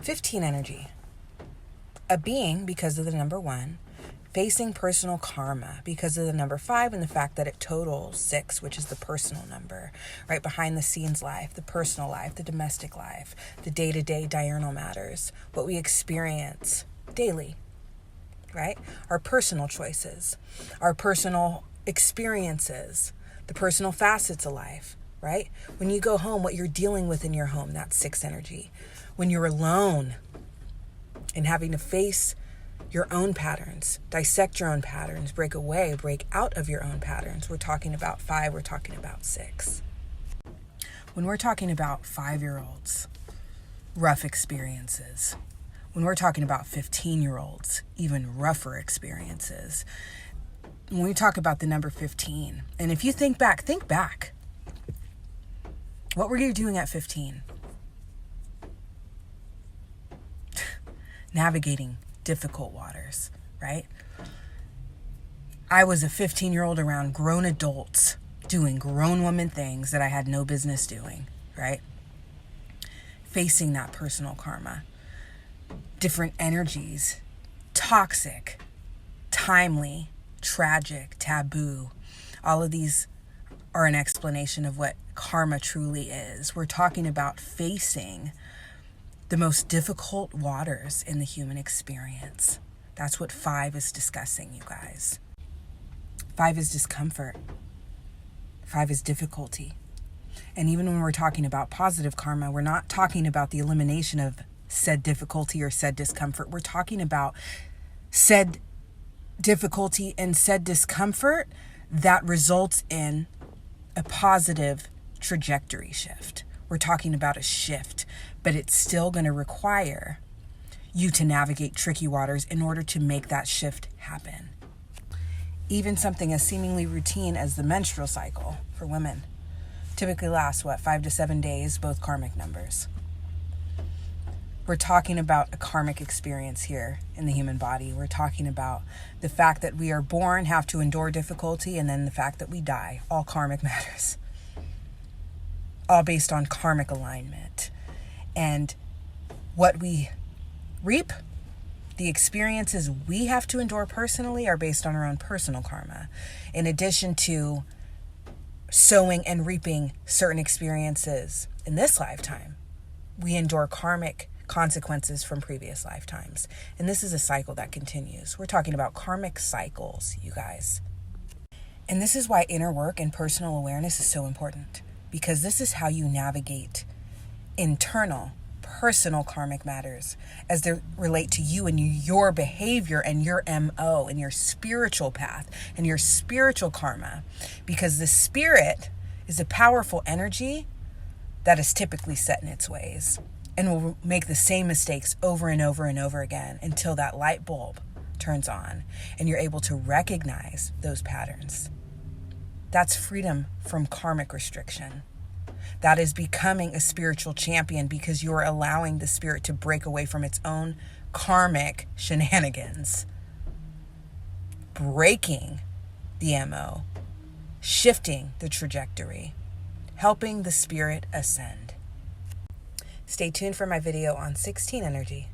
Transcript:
15 energy. A being because of the number 1, facing personal karma because of the number 5 and the fact that it totals 6, which is the personal number, right? Behind the scenes life, the personal life, the domestic life, the day-to-day diurnal matters, what we experience daily, right? Our personal choices, our personal experiences, the personal facets of life, right? When you go home, what you're dealing with in your home, that's 6 energy. When you're alone and having to face your own patterns, dissect your own patterns, break out of your own patterns, we're talking about 5, we're talking about 6. When we're talking about 5-year-olds, rough experiences. When we're talking about 15-year-olds, even rougher experiences. When we talk about the number 15, and if you think back, what were you doing at 15? Navigating difficult waters, right? I was a 15-year-old around grown adults doing grown woman things that I had no business doing, right? Facing that personal karma, different energies, toxic, timely, tragic, taboo. All of these are an explanation of what karma truly is. We're talking about facing the most difficult waters in the human experience. That's what 5 is discussing, you guys. 5 is discomfort. 5 is difficulty. And even when we're talking about positive karma, we're not talking about the elimination of said difficulty or said discomfort. We're talking about said difficulty and said discomfort that results in a positive trajectory shift. We're talking about a shift, but it's still going to require you to navigate tricky waters in order to make that shift happen. Even something as seemingly routine as the menstrual cycle for women typically lasts, 5 to 7 days, both karmic numbers. We're talking about a karmic experience here in the human body. We're talking about the fact that we are born, have to endure difficulty, and then the fact that we die. All karmic matters. All based on karmic alignment. And what we reap, the experiences we have to endure personally, are based on our own personal karma. In addition to sowing and reaping certain experiences in this lifetime, we endure karmic consequences from previous lifetimes. And this is a cycle that continues. We're talking about karmic cycles, you guys. And this is why inner work and personal awareness is so important, because this is how you navigate internal, personal karmic matters as they relate to you and your behavior and your MO and your spiritual path and your spiritual karma. Because the spirit is a powerful energy that is typically set in its ways and will make the same mistakes over and over and over again until that light bulb turns on and you're able to recognize those patterns. That's freedom from karmic restriction. That is becoming a spiritual champion because you're allowing the spirit to break away from its own karmic shenanigans. Breaking the MO, shifting the trajectory, helping the spirit ascend. Stay tuned for my video on 16 energy.